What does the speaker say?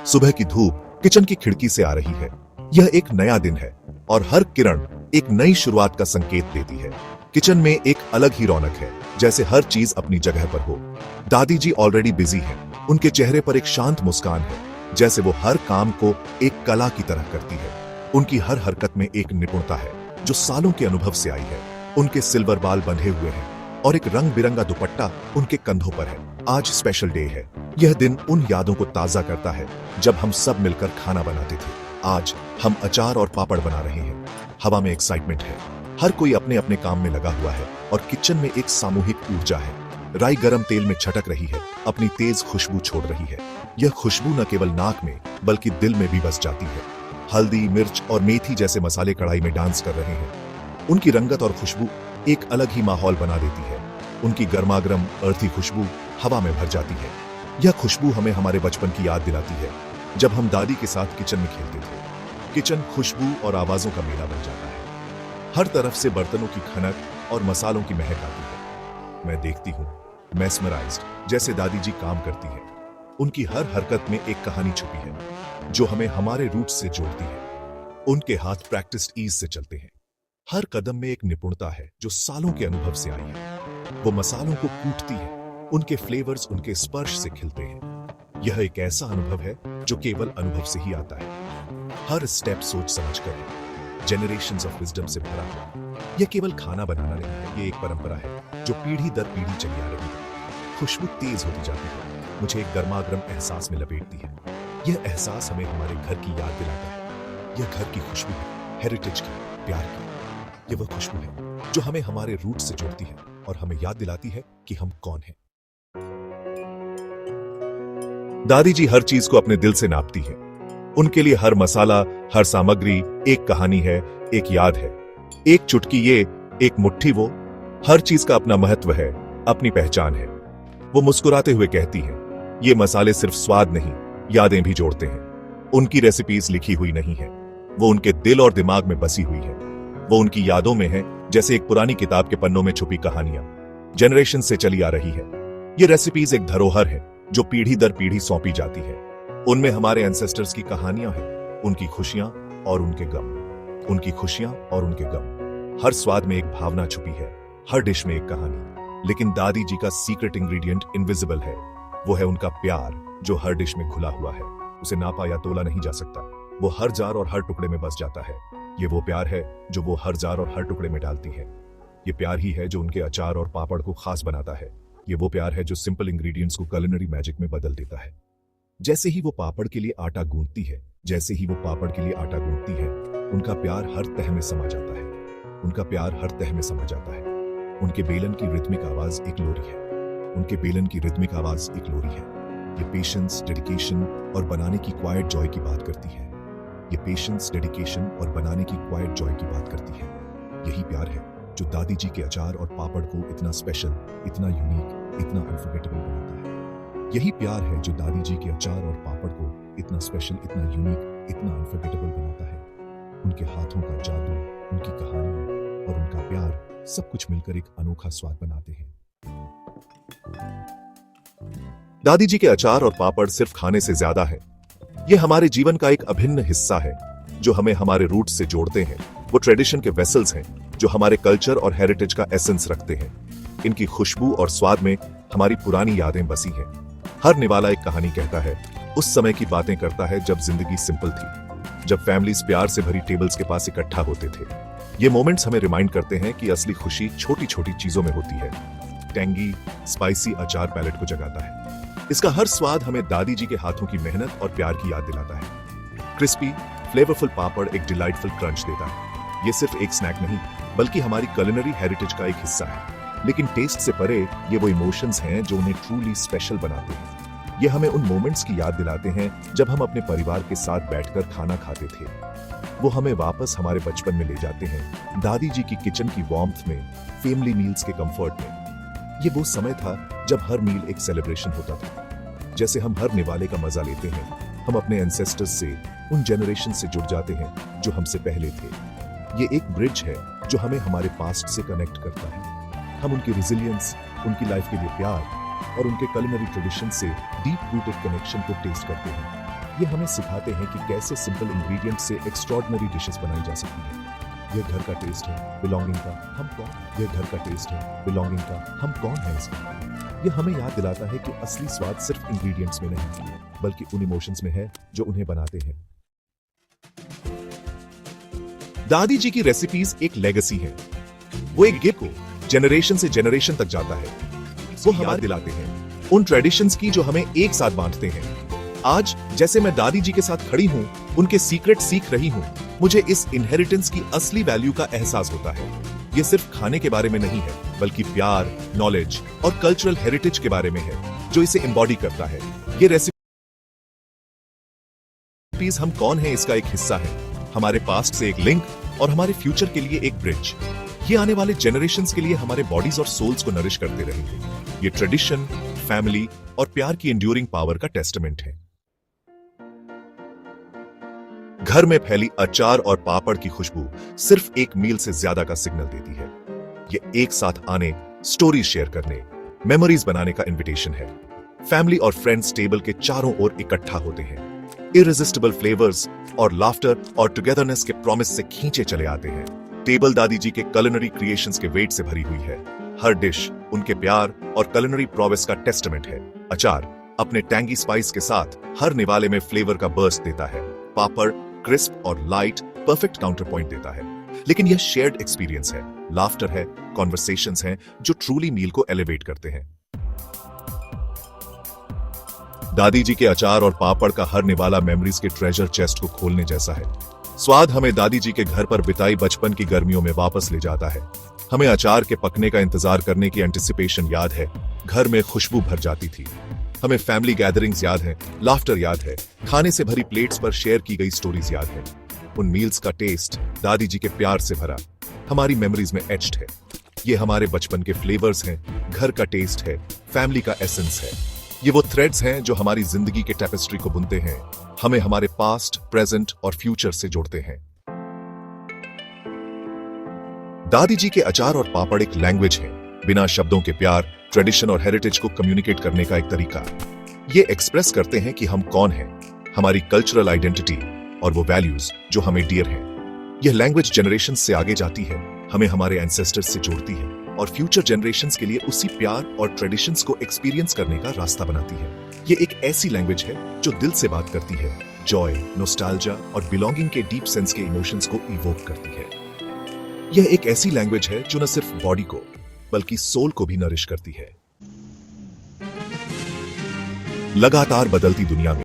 सुबह की धूप किचन की खिड़की से आ रही है। यह एक नया दिन है और हर किरण एक नई शुरुआत का संकेत देती है। किचन में एक अलग ही रौनक है, जैसे हर चीज अपनी जगह पर हो। दादी जी ऑलरेडी बिजी हैं। उनके चेहरे पर एक शांत मुस्कान है, जैसे वो हर काम को एक कला की तरह करती है। उनकी हर हरकत में एक निपुणता है जो सालों के अनुभव से आई है। उनके सिल्वर बाल बंधे हुए हैं और एक रंग बिरंगा दुपट्टा उनके कंधों पर है। आज स्पेशल डे है। यह दिन उन यादों को ताजा करता है जब हम सब मिलकर खाना बनाते थे। आज हम अचार और पापड़ बना रहे हैं। हवा में एक्साइटमेंट है। हर कोई अपने अपने काम में लगा हुआ है और किचन में एक सामूहिक ऊर्जा है। राई गरम तेल में छटक रही है, अपनी तेज खुशबू छोड़ रही है। यह खुशबू न केवल नाक में बल्कि दिल में भी बस जाती है। हल्दी, मिर्च और मेथी जैसे मसाले कढ़ाई में डांस कर रहे हैं। उनकी रंगत और खुशबू एक अलग ही माहौल बना देती है। उनकी गर्मागर्म अर्थी खुशबू हवा में भर जाती है। यह खुशबू हमें हमारे बचपन की याद दिलाती है, जब हम दादी के साथ किचन में खेलते थे। किचन खुशबू और आवाजों का मेला बन जाता है। हर तरफ से बर्तनों की खनक और मसालों की महक आती है। मैं देखती हूँ, मेस्मराइज्ड, जैसे दादी जी काम करती है। उनकी हर हरकत में एक कहानी छुपी है जो हमें हमारे रूट्स से जोड़ती है। उनके हाथ प्रैक्टिस्ड ईज से चलते हैं। हर कदम में एक निपुणता है जो सालों के अनुभव से आई है। वो मसालों को कूटती है, उनके फ्लेवर्स उनके स्पर्श से खिलते हैं। यह एक ऐसा अनुभव है जो केवल अनुभव से ही आता है। हर स्टेप सोच समझकर है, जेनरेशंस ऑफ विजडम से भरा हुआ। यह केवल खाना बनाना नहीं है, ये एक परंपरा है जो पीढ़ी दर पीढ़ी चली आ रही है। खुशबू तेज होती जाती है, मुझे एक गर्मागर्म एहसास में लपेटती है। यह एहसास हमें हमारे घर की याद दिलाता है। यह घर की खुशबू है, हेरिटेज की, प्यार की। यह वह खुशबू है जो हमें हमारे रूट से जोड़ती है और हमें याद दिलाती है कि हम कौन हैं। दादी जी हर चीज को अपने दिल से नापती हैं। उनके लिए हर मसाला, हर सामग्री एक कहानी है, एक याद है। एक चुटकी ये, एक मुट्ठी वो। हर चीज का अपना महत्व है, अपनी पहचान है। वो मुस्कुराते हुए कहती हैं, ये मसाले सिर्फ स्वाद नहीं, यादें भी जोड़ते हैं। उनकी रेसिपीज लिखी हुई नहीं है, वो उनके दिल और दिमाग में बसी हुई है। वो उनकी यादों में है, जैसे एक पुरानी किताब के पन्नों में छुपी कहानियां, जनरेशन से चली आ रही है। ये रेसिपीज एक धरोहर है जो पीढ़ी दर पीढ़ी सौंपी जाती है। उनमें हमारे एंसेस्टर्स की कहानियां हैं, उनकी खुशियां और उनके गम। उनकी खुशियां और उनके गम। हर स्वाद में एक भावना छुपी है, हर डिश में एक कहानी। लेकिन दादी जी का सीक्रेट इंग्रेडिएंट इनविजिबल है। वो है उनका प्यार जो हर डिश में घुला हुआ है। उसे नापा या तोला नहीं जा सकता। वो हर जार और हर टुकड़े में बस जाता है। ये वो प्यार है जो वो हर जार और हर टुकड़े में डालती है। ये प्यार ही है जो उनके अचार और पापड़ को खास बनाता है। ये वो प्यार है जो सिंपल इंग्रेडिएंट्स को कुलिनरी मैजिक में बदल देता है। जैसे ही वो पापड़ के लिए आटा गूंथती है, जैसे ही वो पापड़ के लिए आटा गूंथती है, उनका प्यार हर तह में समा जाता है। उनका प्यार हर तह में समा जाता है। उनके बेलन की रिदमिक आवाज एक लोरी है। उनके बेलन की रिदमिक आवाज एक लोरी है। ये पेशेंस, डेडिकेशन और बनाने की क्वाइट जॉय की बात करती है। ये पेशेंस, डेडिकेशन और बनाने की क्वाइट जॉय की बात करती है। यही प्यार है जो दादी जी के अचार और पापड़ को इतना स्पेशल, इतना यूनिक, इतना अनफॉरगेटेबल बनाता है। यही प्यार है जो दादी जी के अचार और पापड़ को इतना स्पेशल, इतना यूनिक, इतना अनफॉरगेटेबल बनाता है। उनके हाथों का जादू, उनकी कहानियां और उनका प्यार सब कुछ मिलकर एक अनोखा स्वाद बनाते हैं। दादी जी के अचार और पापड़ सिर्फ खाने से ज्यादा है। ये हमारे जीवन का एक अभिन्न हिस्सा है जो हमें हमारे रूट से जोड़ते हैं। वो ट्रेडिशन के वेसल्स हैं जो हमारे कल्चर और हेरिटेज का एसेंस रखते हैं। इनकी खुशबू और स्वाद में हमारी पुरानी यादें बसी हैं। हर निवाला एक कहानी कहता है, उस समय की बातें करता है जब जिंदगी सिंपल थी, जब फैमिलीज प्यार से भरी टेबल्स के पास इकट्ठा होते थे। ये मोमेंट्स हमें रिमाइंड करते हैं कि असली खुशी छोटी छोटी चीजों में होती है। टेंगी, स्पाइसी अचार पैलेट को जगाता है। इसका हर स्वाद हमें दादी जी के हाथों की मेहनत और प्यार की याद दिलाता है। क्रिस्पी, फ्लेवरफुल पापड़ एक डिलाइटफुल क्रंच देता है। ये सिर्फ एक स्नैक नहीं, बल्कि हमारी कुलिनरी हेरिटेज का एक हिस्सा है। लेकिन टेस्ट से परे ये वो इमोशंस हैं जो उन्हें ट्रूली स्पेशल बनाते हैं। ये हमें उन मोमेंट्स की याद दिलाते हैं जब हम अपने परिवार के साथ बैठकर खाना खाते थे। वो हमें वापस हमारे बचपन में ले जाते हैं, दादी जी की किचन की वार्मथ में, फैमिली मील्स के कंफर्ट में। ये वो समय था जब हर मील एक सेलिब्रेशन होता था। जैसे हम हर निवाले का मजा लेते हैं, हम अपने एंसेस्टर्स से, उन जनरेशन से जुड़ जाते हैं जो हमसे पहले थे। ये एक ब्रिज है जो हमें हमारे पास्ट से कनेक्ट करता है। हम उनकी रेजिलियंस, उनकी लाइफ के लिए प्यार और उनके कुलिनरी ट्रेडिशन से डीप रूटेड कनेक्शन को टेस्ट करते हैं। ये हमें सिखाते हैं कि कैसे सिंपल इंग्रेडिएंट से एक्स्ट्रॉर्डिनरी डिशेस बनाई जा सकती हैं। ये घर का टेस्ट है, बिलोंगिंग का हम कौन। ये घर का टेस्ट है, बिलोंगिंग का हम कौन है इसका। ये हमें याद दिलाता है कि असली स्वाद सिर्फ इंग्रेडिएंट्स में नहीं, बल्कि उन इमोशंस में है जो उन्हें बनाते हैं। दादी जी की रेसिपीज एक लेगेसी है। वो एक गिफ्ट को जनरेशन से जनरेशन तक जाता है। वो हमें दिलाते हैं उन ट्रेडिशंस की जो हमें एक साथ बांधते हैं। आज जैसे मैं दादी जी के साथ खड़ी हूं, उनके सीक्रेट सीख रही हूं, मुझे इस इनहेरिटेंस की असली वैल्यू का एहसास होता है। ये सिर्फ खाने के बारे में नहीं है, बल्कि प्यार, नॉलेज और कल्चरल हेरिटेज के बारे में है, जो इसे एम्बॉडी करता है। ये रेसिपीज हम कौन है इसका एक हिस्सा है, हमारे पास्ट से एक लिंक और हमारे फ्यूचर के लिए एक ब्रिज। ये आने वाले जनरेशंस के लिए हमारे बॉडीज और सोल्स को नरिश करते रहेंगे। ये ट्रेडिशन, फैमिली और प्यार की एंड्यूरिंग पावर का टेस्टामेंट है। घर में फैली अचार और पापड़ की खुशबू सिर्फ एक मील से ज्यादा का सिग्नल देती है। ये एक साथ आने, स्टोरीज शेयर करने, मेमोरीज बनाने का इनविटेशन है। फैमिली और फ्रेंड्स टेबल के चारों ओर इकट्ठा होते हैं। इरेजिस्टिबल फ्लेवर्स और लाफ्टर और टुगेदरनेस के प्रॉमिस से खींचे चले आते हैं। टेबल दादी जी के culinary क्रिएशंस के वेट से भरी हुई है। हर डिश उनके प्यार और culinary prowess का टेस्टामेंट है। अचार अपने टैंगी स्पाइस के साथ हर निवाले में फ्लेवर का बर्स्ट देता है। पापड़ क्रिस्प और लाइट परफेक्ट काउंटर पॉइंट देता है। लेकिन यह शेयर्ड एक्सपीरियंस है, लाफ्टर है, कॉन्वर्सेशंस हैं जो ट्रूली मील को एलिवेट करते हैं। दादी जी के अचार और पापड़ का हर निवाला मेमोरीज के ट्रेजर चेस्ट को खोलने जैसा है। स्वाद हमें दादी जी के घर पर बिताई बचपन की गर्मियों में वापस ले जाता है। हमें अचार के पकने का इंतजार करने की एंटिसिपेशन याद है। घर में खुशबू भर जाती थी। हमें फैमिली गैदरिंग्स याद है, लाफ्टर याद है, खाने से भरी प्लेट्स पर शेयर की गई स्टोरीज याद है। उन मील्स का टेस्ट दादी जी के प्यार से भरा हमारी मेमोरीज में एच्ड है। ये हमारे बचपन के फ्लेवर्स हैं, घर का टेस्ट है, फैमिली का एसेंस है। ये वो थ्रेड्स हैं जो हमारी जिंदगी के टेपेस्ट्री को बुनते हैं, हमें हमारे पास्ट, प्रेजेंट और फ्यूचर से जोड़ते हैं। दादी जी के अचार और पापड़ एक लैंग्वेज है, बिना शब्दों के प्यार, ट्रेडिशन और हेरिटेज को कम्युनिकेट करने का एक तरीका। ये एक्सप्रेस करते हैं कि हम कौन हैं, हमारी कल्चरल आइडेंटिटी और वो वैल्यूज जो हमें डियर हैं। यह लैंग्वेज जनरेशन से आगे जाती है, हमें हमारे एंसेस्टर्स से जोड़ती है और फ्यूचर जनरेशंस के लिए उसी प्यार और ट्रेडिशंस को एक्सपीरियंस करने का रास्ता बनाती है। ये एक ऐसी लैंग्वेज है जो दिल से बात करती है, जॉय, नोस्टैल्जिया और बिलोंगिंग के डीप सेंस के इमोशंस को इवोक करती है। यह एक ऐसी लैंग्वेज है जो न सिर्फ बॉडी को बल्कि सोल को भी नरिश करती है। लगातार बदलती दुनिया में